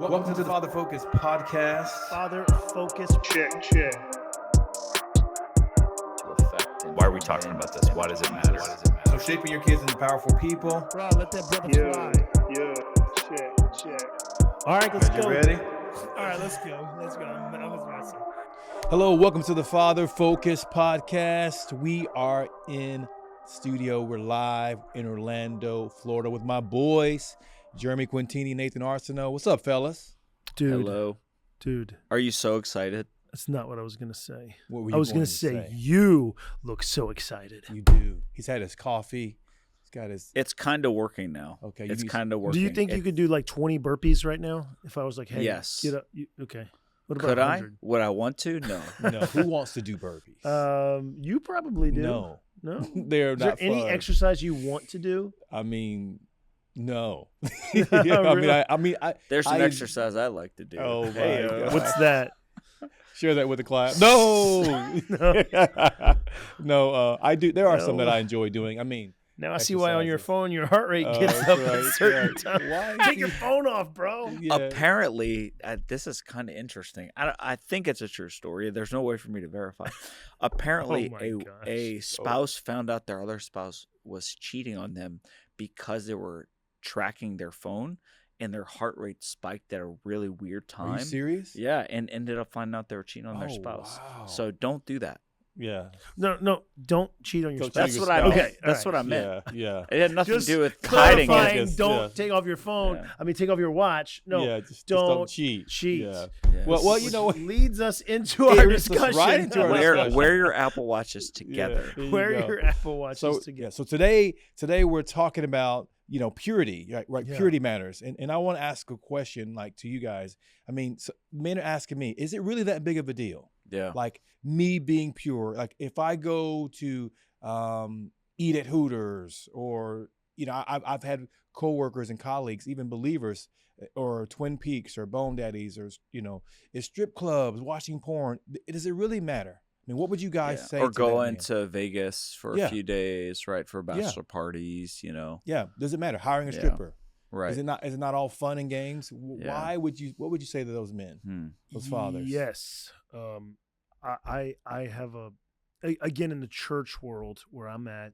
Welcome to the Father Focus podcast. Father Focus. Check. Why are we talking about this? Why does it matter? So shaping your kids into powerful people. Bro, let that brother fly. Check. All right, let's You go. ready? All right, let's go. I was messing. Hello, welcome to the Father Focus podcast. We are in studio. We're live in Orlando, Florida with my boys, Jeremy Quintini, Nathan Arsenault. What's up, fellas? Dude. Hello. Dude, Are you so excited? that's not what I was going to say. What were I was going going to say, you look so excited. You do. He's had his coffee. He's got his... It's kind of working now. Okay. It's kind of working. Do you think you could do like 20 burpees right now? If I was like, hey, Yes. get up. Okay. What about Could 100? I? Would I want to? No. No, who wants to do burpees? You probably do. No. No? They're Is there not any fun. exercise you want to do? I mean, no. Really? I mean, There's an exercise I like to do. Oh, my Hey, God. What's that? Share that with the class. No, No. no. I do. There are some No. that I enjoy doing. I mean, Now I see why on your Exercises. phone your heart rate gets that's up right, at a certain right. time. Why? Take your phone off, bro. yeah. Apparently, this is kind of interesting. I think it's a true story. There's no way for me to verify. Apparently, Oh my gosh. a spouse found out their other spouse was cheating on them because they were tracking their phone and their heart rate spiked at a really weird time. Are you serious? Yeah, and ended up finding out they were cheating on their Oh, spouse. wow. So don't do that. Yeah. No, don't cheat on your Don't spouse. cheat That's on what your I spouse. meant. That's what I meant. Yeah. It had nothing Just to do with hiding clarifying, it. Yes, don't yeah. take off your phone. Yeah. I mean, take off your watch. No, Yeah. Just don't don't cheat. cheat. Yeah. Yeah. Well, you know what? leads us into our leads us discussion. right into our discussion. Wear your Apple Watches together. Yeah, there you Wear go. your Apple Watches So together. So today we're talking about purity, right? Yeah. Purity matters, and I want to ask a question like to you guys. I mean, men are asking me, is it really that big of a deal? Yeah. Like me being pure, like if I go to eat at Hooters, or I've had coworkers and colleagues, even believers, or Twin Peaks or Bone Daddies, or is strip clubs, watching porn. Does it really matter? I mean, what would you guys say? Or to going that, to Vegas for Yeah. a few days, right? For bachelor parties, Yeah, does it matter? Hiring a Yeah. stripper. Right. Is it not all fun and games? Yeah. Why would you? What would you say to those men, those fathers? Yes. I have again, in the church world where I'm at,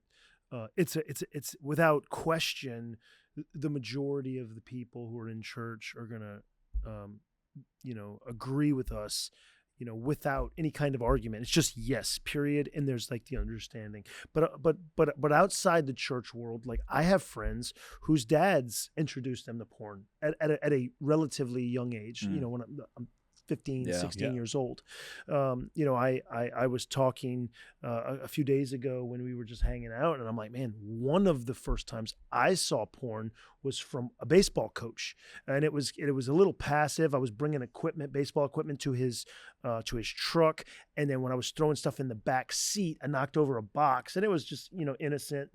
it's without question the majority of the people who are in church are gonna agree with us, without any kind of argument. It's just yes, period. And there's like the understanding. But outside the church world, like I have friends whose dads introduced them to porn at a relatively young age. When I'm 15, Yeah. 16 Yeah. years old. I was talking a few days ago when we were just hanging out, and I'm like, man, one of the first times I saw porn was from a baseball coach, and it was a little passive. I was bringing baseball equipment to his truck, and then when I was throwing stuff in the back seat, I knocked over a box, and it was just innocent.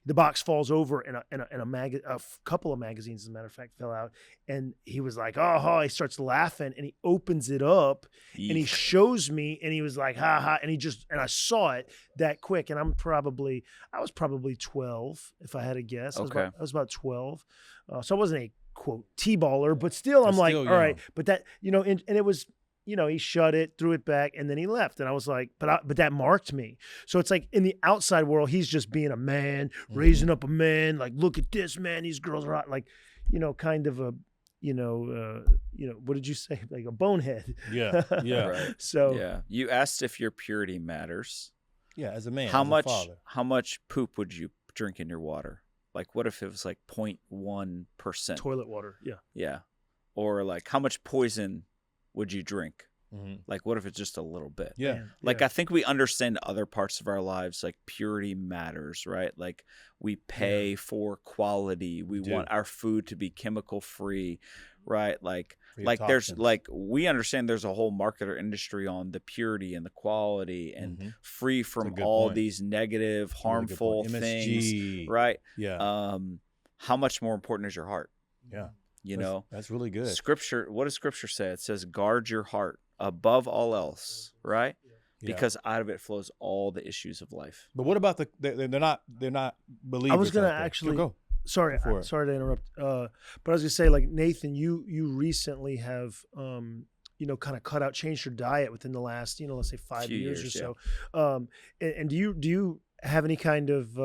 The box falls over, and a couple of magazines, as a matter of fact, fell out, and he was like, oh, he starts laughing, and he opens it up, and he Eek. shows me, and he was like, ha ha, and I saw it that quick, and I was probably 12, if I had to guess. Okay. I was about 12. So I wasn't a quote T-baller, but still I'm But like, still all right. young. But that, and it was, he shut it, threw it back, and then he left. And I was like, but that marked me. So it's like in the outside world, he's just being a man, raising up a man, like, look at this man, these girls are hot, like, kind of a, what did you say? Like a bonehead. Yeah. Yeah. Right. So Yeah. You asked if your purity matters. Yeah. As a man, How as a much? father. How much poop would you drink in your water? Like, what if it was like 0.1%? toilet water. Yeah. Yeah. Or like, how much poison would you drink? Mhm. Like, what if it's just a little bit? Yeah. Man, Like, yeah. I think we understand other parts of our lives, like purity matters, right? Like, we pay for quality. We do. want our food to be chemical free, right? Like, Free of like there's toxins. like, we understand there's a whole market or industry on the purity and the quality and Mhm. free from good all point. these negative, That's a really good harmful point. things, MSG. right? Yeah. How much more important is your heart? Yeah. You That's- know, that's really good. Scripture. What does Scripture say? It says, "Guard your heart above all else," right? Yeah. Because out of it flows all the issues of life. But what about they're not believers? I was gonna out there. actually Go. sorry, Go for it. sorry to interrupt. But I was gonna say, like, Nathan, you recently have kind of changed your diet within the last, let's say 5 years or Few years, so. And do you have any kind of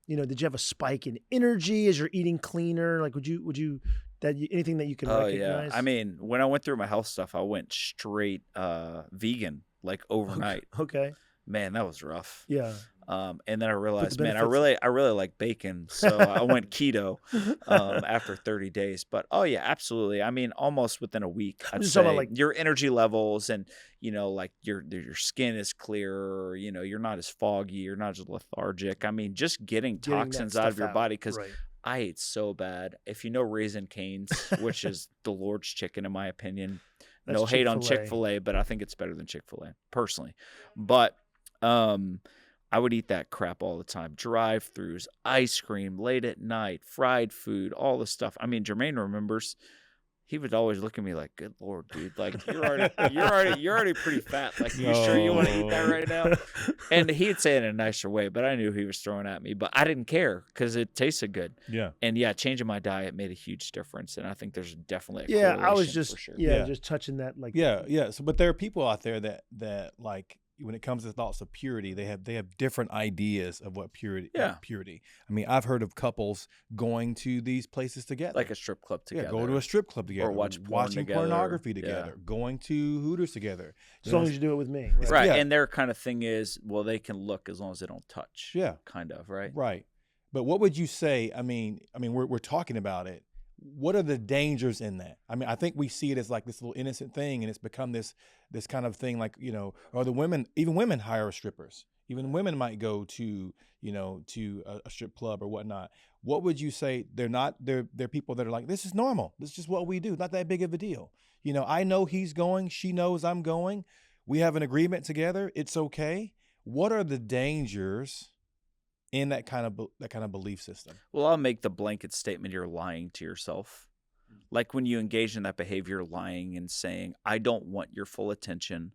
did you have a spike in energy as you're eating cleaner? Like, would you anything that you can Oh yeah. I recognize? mean, when I went through my health stuff, I went straight vegan like overnight. Okay. Man, that was rough. Yeah. And then I But the realized, man, I benefits. really like bacon, so I went keto after 30 days. But oh yeah, absolutely. I mean, almost within a week, I'm I'd just talking about say like, your energy levels and like your skin is clearer. You're not as foggy, you're not as lethargic. I mean, just getting getting that toxins out of stuff your out. body because Right. I ate so bad. If you know Raising Cane's, which is the Lord's chicken in my opinion, That's no hate on Chick-fil-A. Chick-fil-A, but I think it's better than Chick-fil-A personally. But I would eat that crap all the time. Drive-throughs, ice cream, late at night, fried food, all the stuff. I mean, Jermaine remembers. He would always look at me like, "Good Lord, dude! Like you're already pretty fat. Like, you sure you want to eat that right now?" And he'd say it in a nicer way, but I knew he was throwing at me. But I didn't care because it tasted good. Yeah. And yeah, changing my diet made a huge difference. And I think there's definitely a Yeah, I was correlation just for sure. Yeah. just touching that, like, Yeah. So, but there are people out there that like when it comes to thoughts of purity, they have different ideas of what purity. Yeah. Purity. I mean, I've heard of couples going to these places together, Like a strip club together. Yeah, go to a strip club together, watch porn watching together. pornography Yeah. together, going to Hooters together. as long as you do it with me. Right. Right. Yeah. And their kind of thing is, well, they can look as long as they don't touch. Yeah. Kind of, right? Right. But what would you say? I mean, we're talking about it. What are the dangers in that? I mean, I think we see it as like this little innocent thing, and it's become this kind of thing, like, or even women hire strippers. Even women might go to a strip club or whatnot. What would you say? They're people that are like, this is normal. This is just what we do. Not that big of a deal. I know he's going. She knows I'm going. We have an agreement together. It's okay. What are the dangers in that kind of belief system? Well, I'll make the blanket statement: you're lying to yourself. Like when you engage in that behavior, you're lying and saying, I don't want your full attention.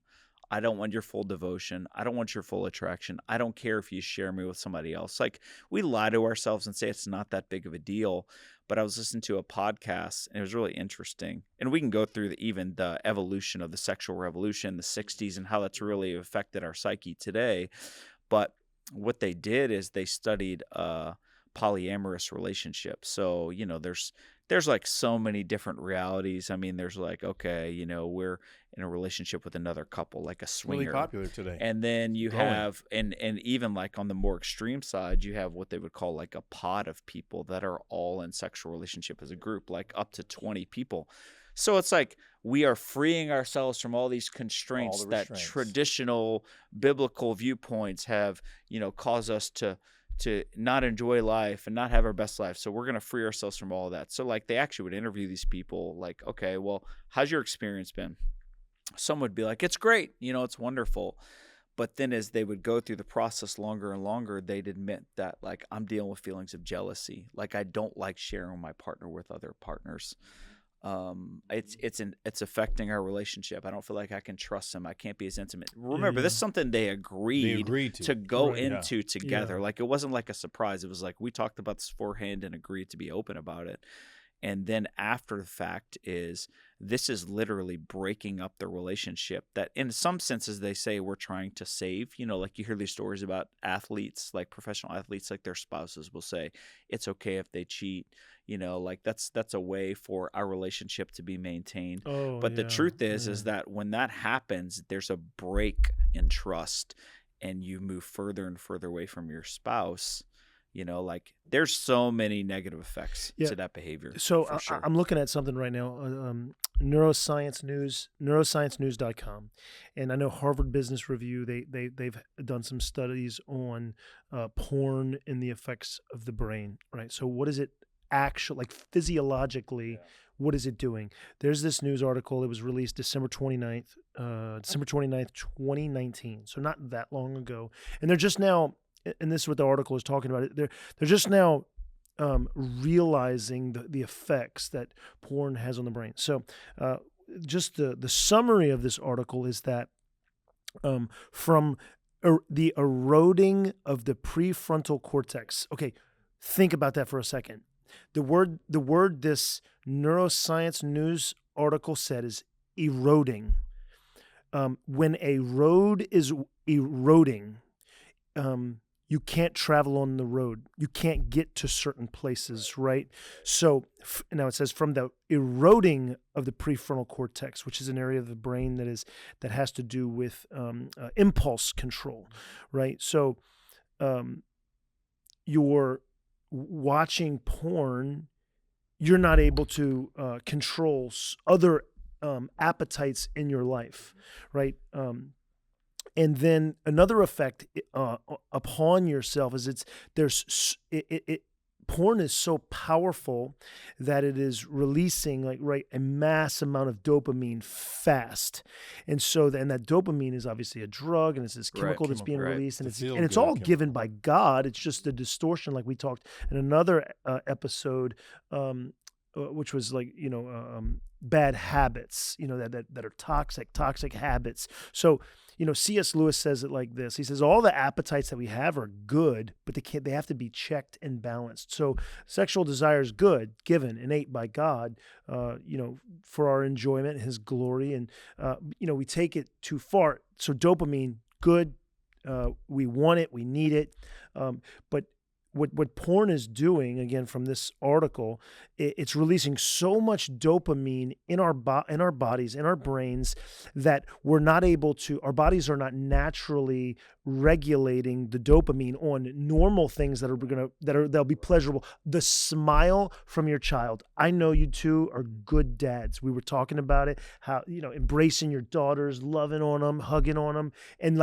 I don't want your full devotion. I don't want your full attraction. I don't care if you share me with somebody else. Like, we lie to ourselves and say it's not that big of a deal. But I was listening to a podcast, and it was really interesting. And we can go through even the evolution of the sexual revolution, the 60s, and how that's really affected our psyche today. But what they did is they studied polyamorous relationships. So, there's like so many different realities. I mean, there's like, okay, we're in a relationship with another couple, like a swinger. Really popular today. And then you Growing. have, and even like on the more extreme side, you have what they would call like a pod of people that are all in sexual relationship as a group, like up to 20 people. So it's like we are freeing ourselves from all these constraints that traditional biblical viewpoints have, caused us to not enjoy life and not have our best life. So we're going to free ourselves from all of that. So like they actually would interview these people like, okay, well, how's your experience been? Some would be like, it's great. It's wonderful. But then as they would go through the process longer and longer, they'd admit that, like, I'm dealing with feelings of jealousy. Like, I don't like sharing my partner with other partners. It's affecting our relationship. I don't feel like I can trust him. I can't be as intimate. Remember, this is something they agreed to go Right. into together. Yeah. Like, it wasn't like a surprise. It was like, we talked about this beforehand and agreed to be open about it. And then after the fact this is literally breaking up the relationship that in some senses they say we're trying to save. Like you hear these stories about athletes, like professional athletes, like their spouses will say it's okay if they cheat. Like that's a way for our relationship to be maintained. Oh, But the yeah, truth is yeah. that when that happens, there's a break in trust and you move further and further away from your spouse. Like there's so many negative effects Yeah. to that behavior. So for sure. I'm looking at something right now, neurosciencenews.com, and I know Harvard Business Review, they've done some studies on porn and the effects of the brain, right? So what is it actually, like physiologically, what is it doing? There's this news article. It was released December 29th, 2019. So not that long ago. And they're just now, and this is what the article is talking about. They're just now realizing the effects that porn has on the brain. So just the summary of this article is that from the eroding of the prefrontal cortex. Okay, think about that for a second. The word this neuroscience news article said is eroding. When a road is eroding, you can't travel on the road. You can't get to certain places, right? So now it says from the eroding of the prefrontal cortex, which is an area of the brain that has to do with impulse control, right? So you're watching porn, you're not able to control other appetites in your life, right? And then another effect upon yourself is porn is so powerful that it is releasing a mass amount of dopamine fast, and so then that dopamine is obviously a drug, and it's this chemical that's being released, and it's all given by God. It's just a distortion, like we talked in another episode, which was bad habits, that are toxic habits. So, C.S. Lewis says it like this. He says, all the appetites that we have are good, but they have to be checked and balanced. So sexual desire is good, given, innate by God, for our enjoyment, his glory. And, we take it too far. So dopamine, good. We want it. We need it. But what porn is doing, again, from this article, it's releasing so much dopamine in our bodies, in our brains, that we're not able to, our bodies are not naturally regulating the dopamine on normal things that'll be pleasurable. The smile from your child. I know you two are good dads. We were talking about it, how, embracing your daughters, loving on them, hugging on them, and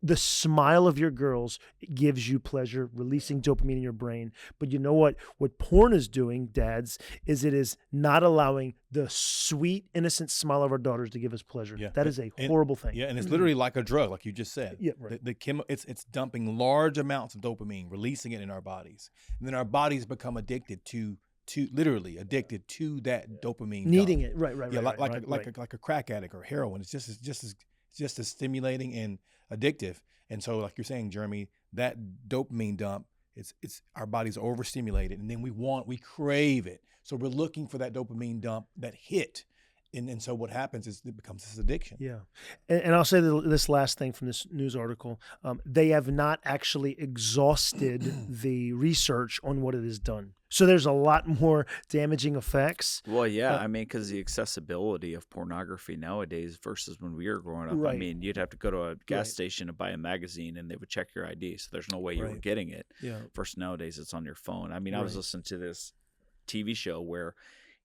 the smile of your girls gives you pleasure, releasing dopamine in your brain. But you know what? What porn is doing, dads, is it is not allowing the sweet, innocent smile of our daughters to give us pleasure. Yeah. That is a horrible thing. Yeah, and it's literally like a drug, like you just said. Yeah, right. It's dumping large amounts of dopamine, releasing it in our bodies, and then our bodies become addicted to that dopamine. Needing dump. it, right. Yeah, right, like a crack addict or heroin. It's just as stimulating and addictive. And so, like you're saying, Jeremy, that dopamine dump, it's our body's overstimulated, and then we crave it. So we're looking for that dopamine dump, that hit. And so what happens is it becomes this addiction. Yeah. And I'll say this last thing from this news article. They have not actually exhausted the research on what it has done. So there's a lot more damaging effects. Well, yeah, because the accessibility of pornography nowadays versus when we were growing up. Right. I mean, you'd have to go to a gas station and buy a magazine, and they would check your ID. So there's no way you were getting it. Yeah. Versus nowadays, it's on your phone. I mean, I was listening to this TV show where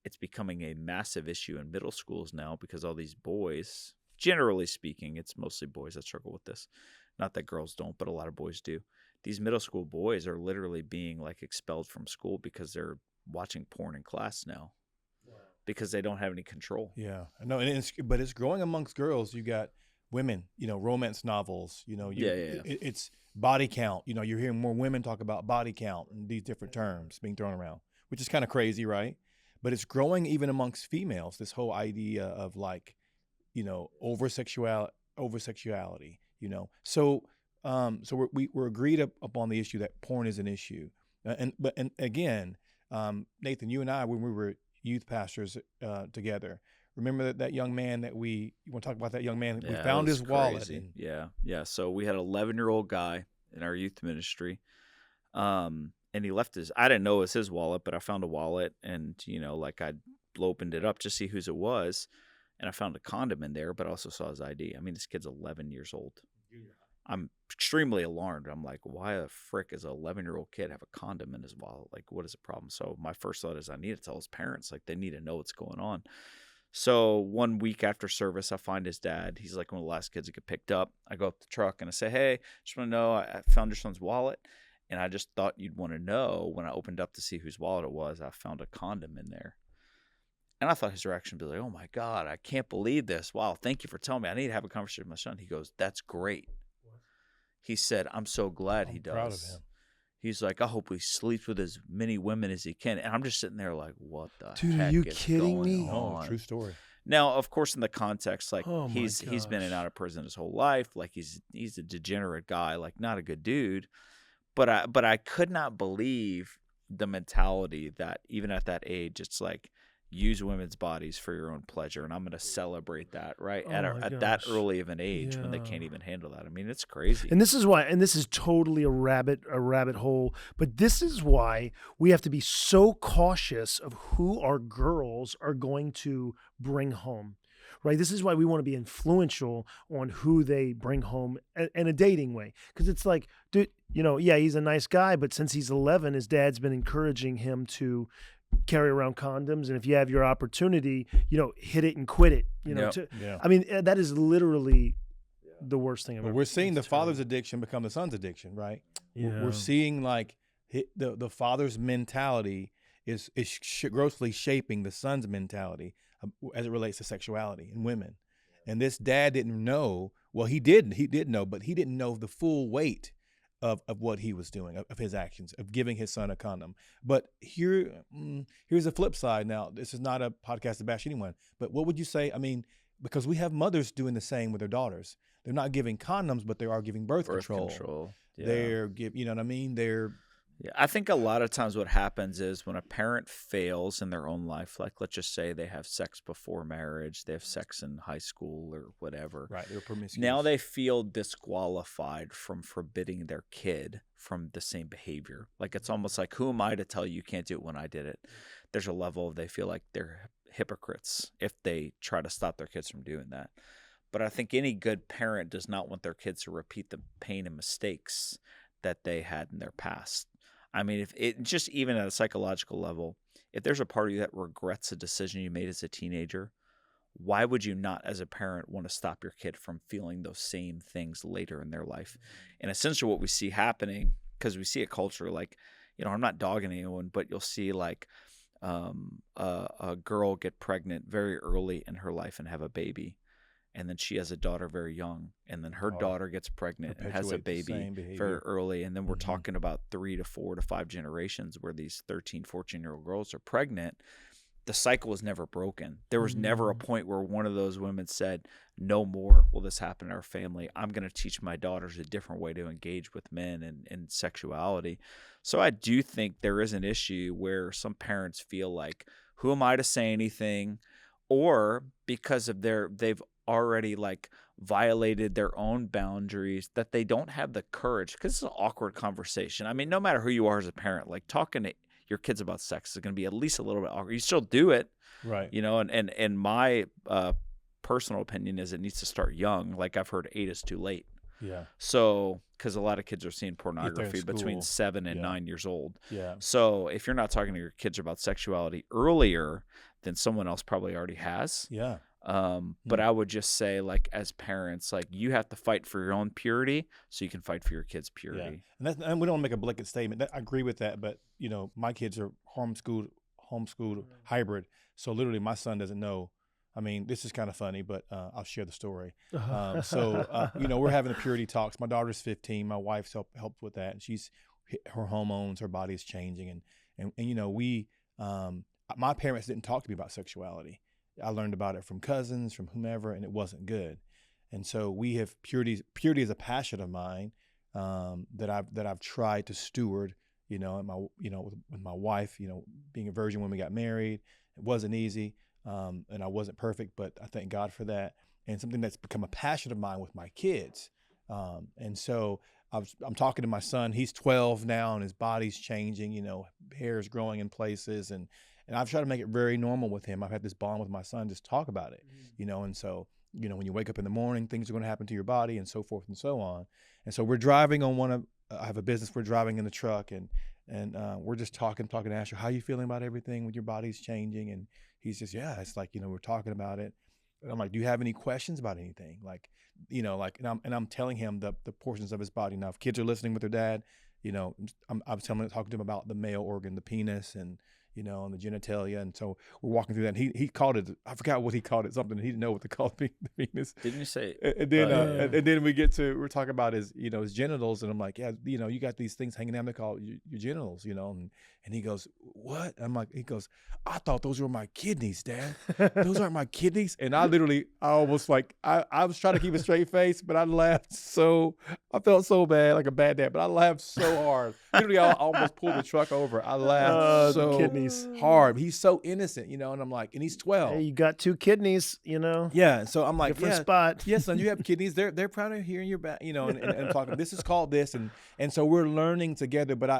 it's becoming a massive issue in middle schools now because all these boys, generally speaking, it's mostly boys that struggle with this. Not that girls don't, but a lot of boys do. These middle school boys are literally being expelled from school because they're watching porn in class now. Wow. Because they don't have any control. Yeah, I know, but it's growing amongst girls. You got women, romance novels. It's body count. You're hearing more women talk about body count and these different terms being thrown around, which is kind of crazy, right? But it's growing even amongst females, this whole idea of over sexuality, So we're agreed upon the issue that porn is an issue. And again, Nathan, you and I, when we were youth pastors together, remember that young man you want to talk about that young man? Yeah, we found his wallet. Yeah. So we had an 11-year-old guy in our youth ministry. And he left I didn't know it was his wallet, but I found a wallet, and, I opened it up to see whose it was, and I found a condom in there, but I also saw his ID. I mean, this kid's 11 years old. I'm extremely alarmed. I'm like, why the frick does an 11-year-old kid have a condom in his wallet? What is the problem? So my first thought is I need to tell his parents. They need to know what's going on. So 1 week after service, I find his dad. He's one of the last kids that get picked up. I go up the truck, and I say, hey, just want to know, I found your son's wallet. And I just thought you'd want to know. When I opened up to see whose wallet it was, I found a condom in there. And I thought his reaction would be oh my God, I can't believe this. Wow, thank you for telling me. I need to have a conversation with my son. He goes, that's great. He said, I'm so glad he does. Proud of him. He's like, I hope he sleeps with as many women as he can. And I'm just sitting there what the Dude, heck are you is kidding going me? on? Oh, true story. Now, of course, in the context, he's been in and gosh. out of prison his whole life. He's a degenerate guy, not a good dude. But I could not believe the mentality that even at that age, it's like use women's bodies for your own pleasure, and I'm going to celebrate that right Oh my at that gosh. early of an age when they Yeah. can't even handle that. I mean, it's crazy. And this is why, and this is totally a rabbit hole, but this is why we have to be so cautious of who our girls are going to bring home. Right. This is why we want to be influential on who they bring home in a dating way. Because it's like, dude, yeah, he's a nice guy, but since he's 11, his dad's been encouraging him to carry around condoms. And if you have your opportunity, hit it and quit it. Yep. Yeah. I mean, that is literally the worst thing I've But ever. we're seeing the It's father's terrible. addiction become the son's addiction, right? Yeah. We're seeing like the father's mentality is grossly shaping the son's mentality as it relates to sexuality and women. And this dad didn't know. Well, he did know, but he didn't know the full weight of what he was doing, of his actions, of giving his son a condom. But here's the flip side. Now, this is not a podcast to bash anyone, but what would you say? I mean, because we have mothers doing the same with their daughters. They're not giving condoms, but they are giving birth control. Yeah. They're you know what I mean? Yeah, I think a lot of times what happens is when a parent fails in their own life, like let's just say they have sex before marriage, they have sex in high school or whatever. Right, they're promiscuous. Now they feel disqualified from forbidding their kid from the same behavior. Like it's almost like, who am I to tell you can't do it when I did it? There's a level of they feel like they're hypocrites if they try to stop their kids from doing that. But I think any good parent does not want their kids to repeat the pain and mistakes that they had in their past. I mean, if it just even at a psychological level, if there's a part of you that regrets a decision you made as a teenager, why would you not, as a parent, want to stop your kid from feeling those same things later in their life? And essentially what we see happening, because we see a culture like, I'm not dogging anyone, but you'll see like a girl get pregnant very early in her life and have a baby. And then she has a daughter very young, and then her daughter gets pregnant and has a baby very early. And then we're talking about 3 to 4 to 5 generations where these 13, 14-year-old girls are pregnant. The cycle was never broken. There was never a point where one of those women said, no more will this happen in our family. I'm going to teach my daughters a different way to engage with men and sexuality. So I do think there is an issue where some parents feel like, who am I to say anything? Or because of they've already like violated their own boundaries, that they don't have the courage, because it's an awkward conversation. I mean, no matter who you are as a parent, like talking to your kids about sex is going to be at least a little bit awkward. You still do it, right? And my personal opinion is it needs to start young. Like I've heard 8 is too late. Yeah. So, because a lot of kids are seeing pornography between 7 and 9 years old. Yeah. So if you're not talking to your kids about sexuality earlier, then someone else probably already has. Yeah. But I would just say, like, as parents, like, you have to fight for your own purity so you can fight for your kids' purity. Yeah. And we don't make a blanket statement. I agree with that, but my kids are homeschooled hybrid. So literally my son doesn't know. I mean, this is kind of funny, but I'll share the story. We're having the purity talks. My daughter's 15. My wife's helped with that, and her hormones, her body is changing, and we my parents didn't talk to me about sexuality. I learned about it from cousins, from whomever, and it wasn't good. And so we have purity is a passion of mine that I've tried to steward. With my wife. Being a virgin when we got married, it wasn't easy. And I wasn't perfect, but I thank God for that. And something that's become a passion of mine with my kids. And so I'm talking to my son. He's 12 now, and his body's changing. Hair's growing in places, and I've tried to make it very normal with him. I've had this bond with my son, just talk about it. And so when you wake up in the morning, things are going to happen to your body, and so forth and so on. And so we're driving on I have a business. We're driving in the truck, and we're just talking to Asher. How are you feeling about everything with your body's changing? And he's just, yeah, it's like, we're talking about it. And I'm like, do you have any questions about anything? And I'm telling him the portions of his body. Now, if kids are listening with their dad, I'm talking to him about the male organ, the penis, and the genitalia. And so we're walking through that. And he called it, I forgot what he called it, something. He didn't know what to call the penis. Didn't you say? And then we're talking about his genitals. And I'm like, yeah, you got these things hanging down. They call your genitals, and he goes, what? He goes, I thought those were my kidneys, Dad. Those aren't my kidneys. And I I almost like I was trying to keep a straight face, but I felt so bad, like a bad dad, but I laughed so hard. Literally, I almost pulled the truck over. I laughed The so kidneys. hard. He's so innocent, and I'm like, and he's 12. Hey, you got 2 kidneys, Yeah, and so I'm like, different yeah, spot. yes, son, you have kidneys. They're proud of hearing your back, and talking. This is called this, and so we're learning together. But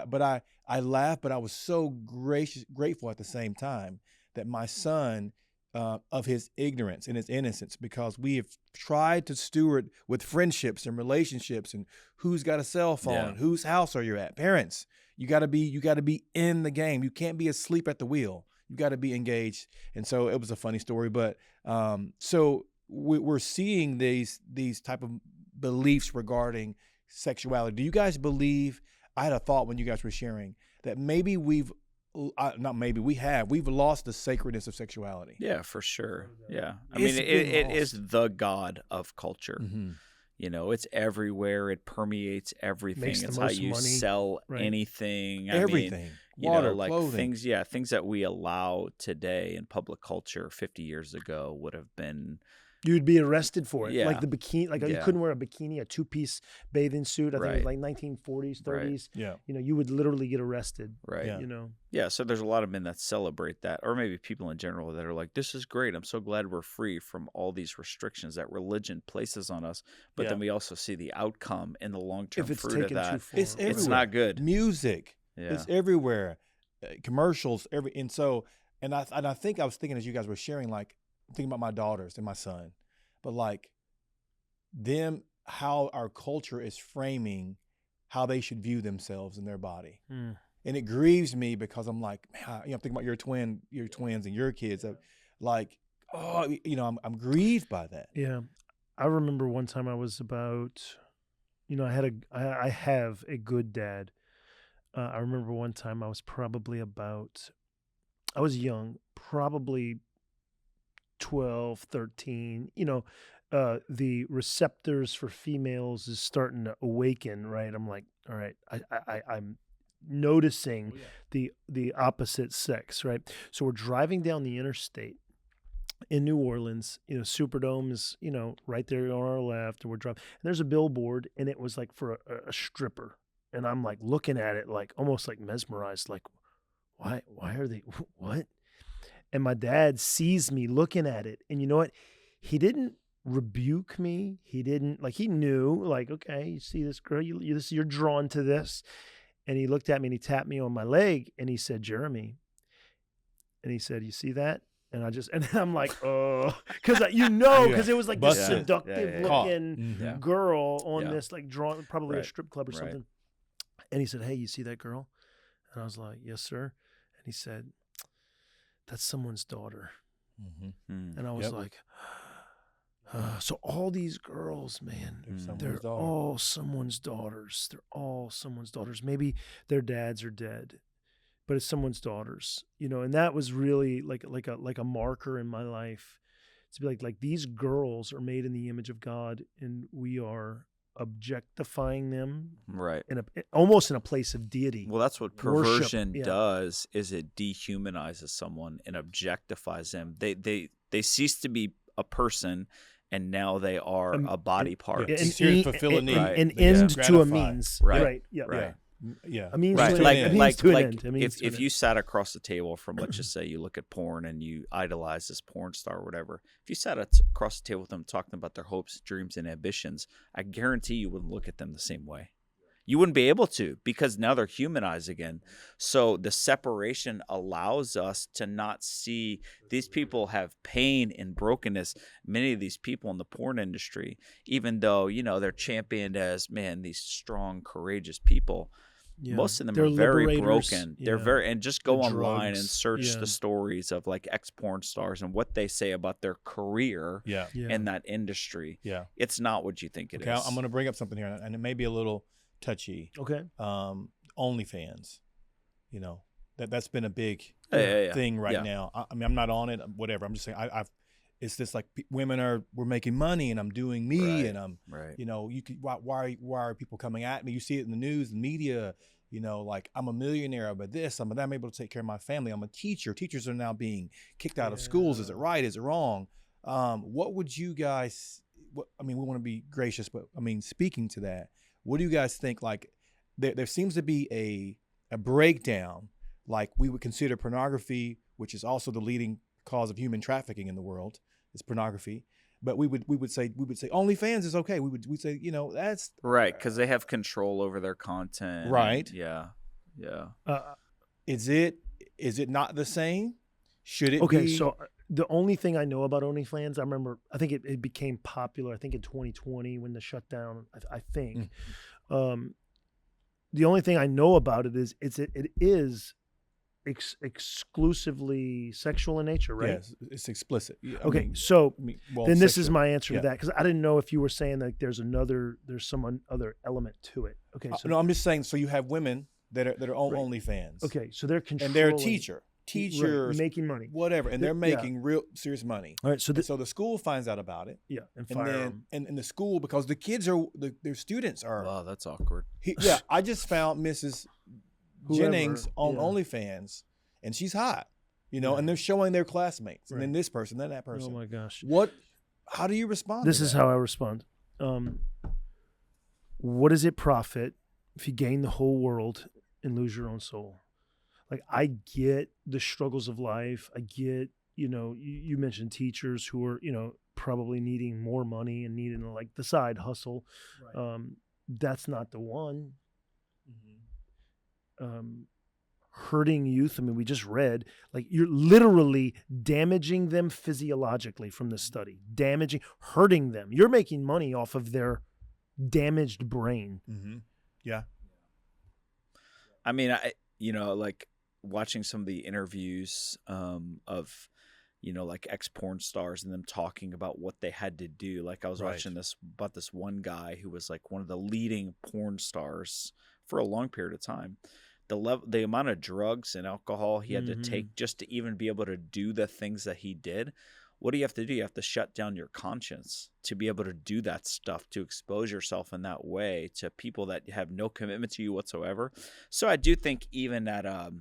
I laughed, but I was so grateful at the same time that my son, of his ignorance and his innocence, because we have tried to steward with friendships and relationships and who's got a cell phone, whose house are you at. Parents, you got to be in the game. You can't be asleep at the wheel. You got to be engaged. And so it was a funny story, but so we're seeing these type of beliefs regarding sexuality. Do you guys believe? I had a thought when you guys were sharing that maybe we've lost the sacredness of sexuality. Yeah, for sure. Yeah. I It's mean, been it lost. is the god of culture. Mm-hmm. It's everywhere. It permeates everything. Makes the It's how most you money. sell Right. anything. Everything. I mean, Water, like clothing. things that we allow today in public culture 50 years ago would have been, You'd be arrested for it. Yeah. Like the bikini, like you Yeah. couldn't wear a bikini, a 2-piece bathing suit. I think it was Right. like 1940s, 30s. Yeah. You would literally get arrested. right. Yeah. Yeah, so there's a lot of men that celebrate that, or maybe people in general that are like, this is great. I'm so glad we're free from all these restrictions that religion places on us. But Yeah. then we also see the outcome and the long-term If it's fruit of taken too that. far. It's everywhere. It's not good. Music. Yeah. It's everywhere. Commercials. And I think I was thinking as you guys were sharing, like thinking about my daughters and my son, but like how our culture is framing how they should view themselves and their body. Mm. And it grieves me because I'm like, man, I'm thinking about your twins and your kids. Like, I'm grieved by that. Yeah. I remember one time I was about, I have a good dad. I remember one time I was I was young, probably 12, 13, the receptors for females is starting to awaken, right? I'm like, all right, I'm noticing the opposite sex, right? So we're driving down the interstate in New Orleans, Superdome is, right there on our left, and we're driving, and there's a billboard, and it was like for a stripper. And I'm like looking at it, like almost like mesmerized, like, why are they, what? And my dad sees me looking at it. And you know what? He didn't rebuke me. He didn't, like, he knew, like, okay, you see this girl, you're drawn to this. And he looked at me and he tapped me on my leg and he said, Jeremy. And he said, you see that? And I'm like, oh, because because it was like this Busted. seductive Caught. looking Mhm. girl on Yeah. this, like, drawn, probably a Right. strip club or Right. something. And he said, hey, you see that girl? And I was like, yes, sir. And he said, that's someone's daughter. Mm-hmm. Mm. And I was Yep. like, so all these girls, man, They're they're all someone's daughters. They're all someone's daughters. Maybe their dads are dead, but it's someone's daughters, and that was really like a marker in my life to be like these girls are made in the image of God, and we are objectifying them Right. almost in a place of deity. Well, that's what Worship, perversion yeah. does, is it dehumanizes someone and objectifies them. They cease to be a person, and now they are a body part. yeah. It's here to fulfill a need. An Yeah. end to a Gratify. means. Right. Yeah. Right. Yeah. A means Right, to an like end. A means to an end. A means to an if you sat across the table from, let's just say you look at porn and you idolize this porn star or whatever, if you sat across the table with them talking about their hopes, dreams, and ambitions, I guarantee you wouldn't look at them the same way. You wouldn't be able to, because now they're humanized again. So the separation allows us to not see these people have pain and brokenness. Many of these people in the porn industry, even though, they're championed as, man, these strong, courageous people, Yeah. most of them They're are very liberators. broken. Yeah. They're very, and just go The online and drugs. search Yeah. the stories of like ex-porn stars and what they say about their career Yeah. Yeah. in that industry. Yeah. It's not what you think it is. Okay, I'm going to bring up something here, and it may be a little touchy. Okay. OnlyFans, that's been a big Yeah. thing right Yeah. now. I mean, I'm not on it, whatever. I'm just saying, it's this like we're making money, and I'm doing me, Right. and I'm, Right. you could, why are people coming at me? You see it in the news, the media, like I'm a millionaire, but I'm able to take care of my family. I'm a teacher. Teachers are now being kicked out of schools. Is it right? Is it wrong? What would you guys? I mean, we want to be gracious, but I mean, speaking to that, what do you guys think? Like, there seems to be a breakdown. Like we would consider pornography, which is also the leading cause of human trafficking in the world, is pornography. But we would say OnlyFans is okay. We'd say that's Right, because they have control over their content. Right. Yeah. Yeah. Is it not the same? Should it Okay, be? so the only thing I know about OnlyFans, I think it became popular, I think in 2020 when the shutdown, I think. The only thing I know about it is it is exclusively sexual in nature, right? Yes, it's explicit. Yeah, Okay, so well, then this is sexual. my answer Yeah. to that, because I didn't know if you were saying like there's some other element to it. Okay, so No, I'm just saying. So you have women that are on Right. OnlyFans. okay, so they're controlling, And they're a teachers, right, making money. whatever, and they're Yeah. making real serious money. All right, so And so the school finds out about it, yeah, and and fire then them. and the school, because the kids are their students are. Wow, that's awkward. Yeah, I just found Mrs. Whoever, Jennings on yeah. OnlyFans, and she's hot, Yeah. and they're showing their classmates, and then Right. this person, then that Oh person. my gosh. How do you respond? This to is that? how I respond. What does it profit if you gain the whole world and lose your own soul? Like, I get the struggles of life. I get, you mentioned teachers who are, probably needing more money and needing like the side hustle. Right. That's not the one. Mm-hmm. Hurting youth. I mean, we just read, like, you're literally damaging them physiologically from this study, hurting them. You're making money off of their damaged brain. Mm-hmm. Yeah. I mean, like watching some of the interviews of, like ex-porn stars and them talking about what they had to do. Like I was Right. watching this one guy who was like one of the leading porn stars for a long period of time. The amount of drugs and alcohol he had to take just to even be able to do the things that he did. What do you have to do? You have to shut down your conscience to be able to do that stuff, to expose yourself in that way to people that have no commitment to you whatsoever. So I do think even at a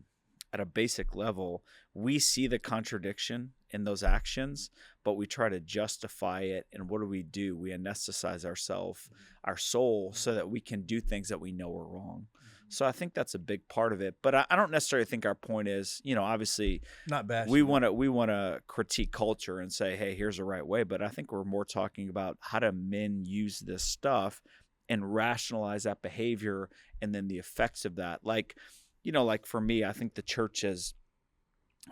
basic level, we see the contradiction in those actions, but we try to justify it. And what do? We anesthetize ourselves, our soul, so that we can do things that we know are wrong. So I think that's a big part of it. But I don't necessarily think our point is, obviously Not bashing. we want to critique culture and say, hey, here's the right way. But I think we're more talking about how do men use this stuff and rationalize that behavior and then the effects of that. Like for me, I think the church has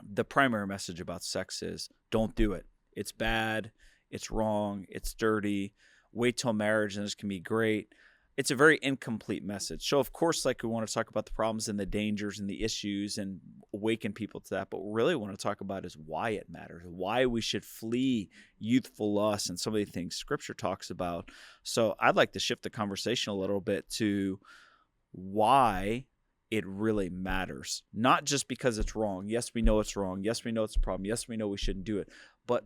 the primary message about sex is don't do it. It's bad. It's wrong. It's dirty. Wait till marriage and this can be great. It's a very incomplete message. So, of course, like we want to talk about the problems and the dangers and the issues and awaken people to that. But what we really want to talk about is why it matters, why we should flee youthful lust and some of the things Scripture talks about. So I'd like to shift the conversation a little bit to why it really matters. Not just because it's wrong. Yes, we know it's wrong. Yes, we know it's a problem. Yes, we know we shouldn't do it. But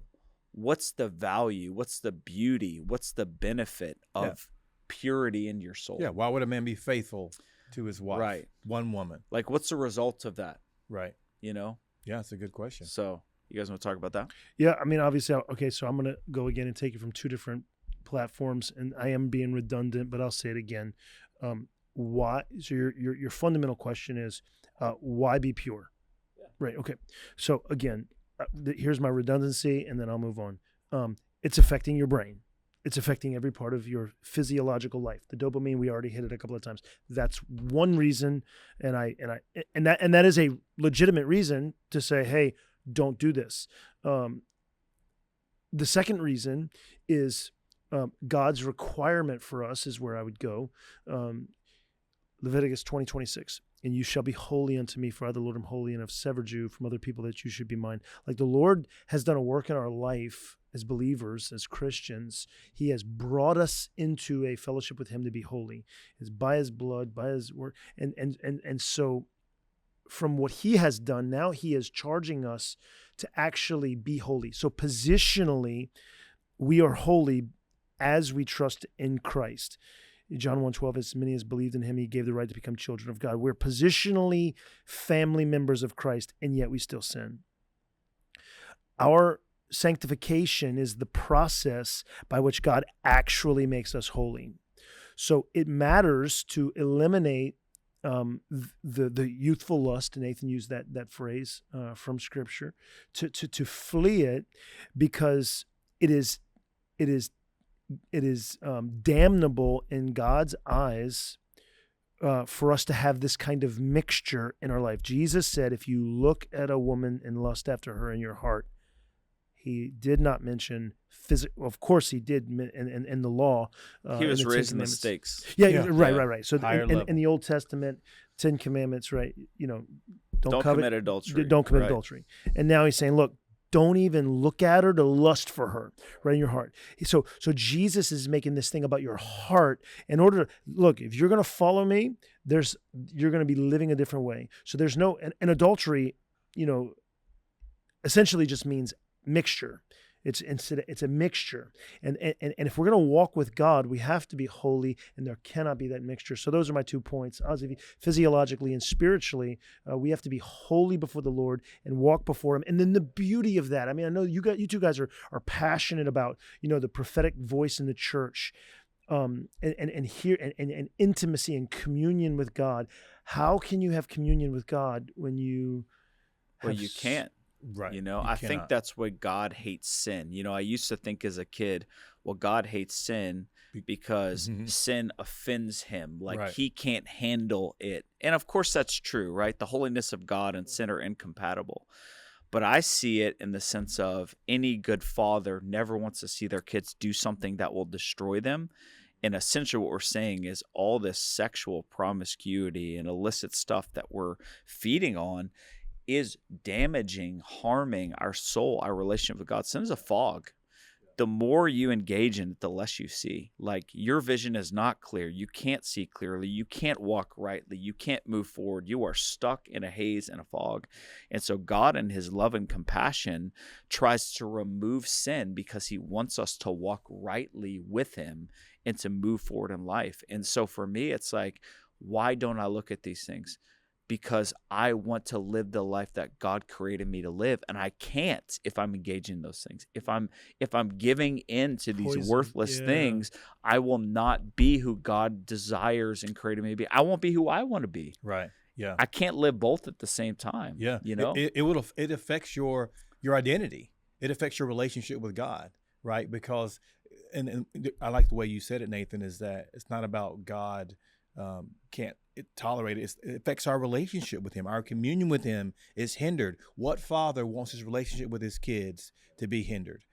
what's the value? What's the beauty? What's the benefit of purity in your soul? Yeah. Why would a man be faithful to his wife? Right. One woman. Like, what's the result of that? Right. Yeah, that's a good question. So you guys want to talk about that? Yeah, I mean, obviously, okay, so I'm going to go again and take it from two different platforms, and I am being redundant, but I'll say it again. Why? So your fundamental question is, why be pure? Yeah. Right. Okay. So again, here's my redundancy, and then I'll move on. It's affecting your brain. It's affecting every part of your physiological life. The dopamine, we already hit it a couple of times. That's one reason, and that is a legitimate reason to say, hey, don't do this. The second reason is God's requirement for us is where I would go. Leviticus 20:26. And you shall be holy unto me, for I, the Lord, am holy, and have severed you from other people that you should be mine. Like, the Lord has done a work in our life as believers, as Christians. He has brought us into a fellowship with him to be holy. It's by his blood, by his word. And so from what he has done, now he is charging us to actually be holy. So positionally, we are holy as we trust in Christ. John 1:12, as many as believed in him, he gave the right to become children of God. We're positionally family members of Christ, and yet we still sin. Our sanctification is the process by which God actually makes us holy. So it matters to eliminate the youthful lust, and Nathan used that phrase from Scripture, to flee it, because it is damnable in God's eyes for us to have this kind of mixture in our life. Jesus said, if you look at a woman and lust after her in your heart, he did not mention physical. Of course, he did in the law. He was in the Ten raising the Commandments. stakes. Yeah, right, Yeah. right. So Higher in level. the Old Testament, 10 Commandments, right? Don't covet, commit adultery. don't commit Right. adultery. And now he's saying, look, don't even look at her to lust for her, right in your heart. So Jesus is making this thing about your heart. In order to look, if you're going to follow me, you're going to be living a different way. So there's no, and adultery, essentially just means mixture. It's a mixture, and if we're going to walk with God, we have to be holy, and there cannot be that mixture. So those are my 2 points. Obviously, physiologically and spiritually, we have to be holy before the Lord and walk before Him. And then the beauty of that. I mean, I know you two guys are passionate about the prophetic voice in the church, and intimacy and communion with God. How can you have communion with God when you Well, you can't. Right. I think that's why God hates sin. I used to think as a kid, well, God hates sin because sin offends him. Like Right. he can't handle it. And of course that's true, right? The holiness of God and sin are incompatible. But I see it in the sense of any good father never wants to see their kids do something that will destroy them. And essentially what we're saying is all this sexual promiscuity and illicit stuff that we're feeding on is damaging, harming our soul, our relationship with God. Sin is a fog. The more you engage in it, the less you see. Like your vision is not clear. You can't see clearly. You can't walk rightly. You can't move forward. You are stuck in a haze and a fog. And so God in his love and compassion tries to remove sin because he wants us to walk rightly with him and to move forward in life. And so for me, it's like, why don't I look at these things? Because I want to live the life that God created me to live, and I can't if I'm engaging in those things. If I'm giving in to these worthless things, I will not be who God desires and created me to be. I won't be who I want to be. Right. Yeah. I can't live both at the same time. Yeah. It affects your identity. It affects your relationship with God, right? Because and I like the way you said it, Nathan, is that it's not about God can't tolerate it. It affects our relationship with him. Our communion with him is hindered. What father wants his relationship with his kids to be hindered?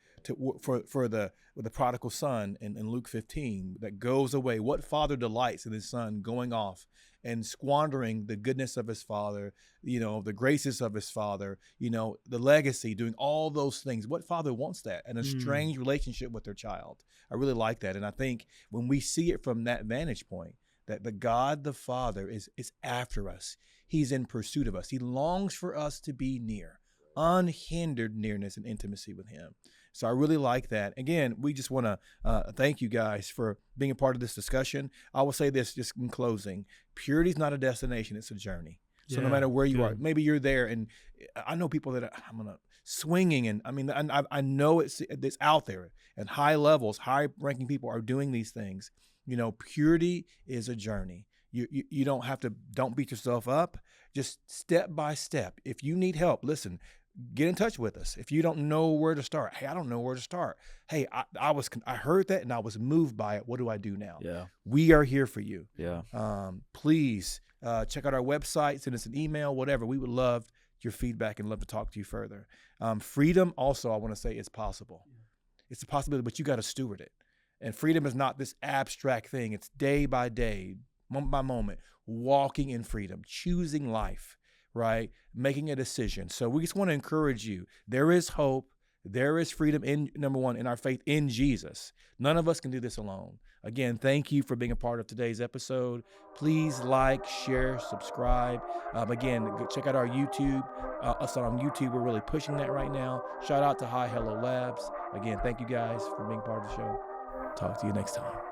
For the prodigal son in Luke 15 that goes away. What father delights in his son going off and squandering the goodness of his father, the graces of his father, the legacy, doing all those things? What father wants that? And a strange relationship with their child. I really like that. And I think when we see it from that vantage point, that the God the Father is after us. He's in pursuit of us. He longs for us to be near, unhindered nearness and intimacy with him. So I really like that. Again, we just want to thank you guys for being a part of this discussion. I will say this just in closing. Purity is not a destination. It's a journey. So no matter where you are, maybe you're there. And I know people that swinging. And I mean, I know it's out there at high levels, high ranking people are doing these things. Purity is a journey. You don't beat yourself up. Just step by step. If you need help, listen, get in touch with us. If you don't know where to start, hey, I don't know where to start. Hey, I heard that and I was moved by it. What do I do now? Yeah. We are here for you. Yeah. Please check out our website, send us an email, whatever. We would love your feedback and love to talk to you further. Freedom also, I want to say, is possible. It's a possibility, but you got to steward it. And freedom is not this abstract thing. It's day by day, moment by moment, walking in freedom, choosing life, right? Making a decision. So we just want to encourage you. There is hope. There is freedom in, number one, in our faith in Jesus. None of us can do this alone. Again, thank you for being a part of today's episode. Please like, share, subscribe. Again, go check out our YouTube. Us on YouTube. We're really pushing that right now. Shout out to Hi Hello Labs. Again, thank you guys for being part of the show. Talk to you next time.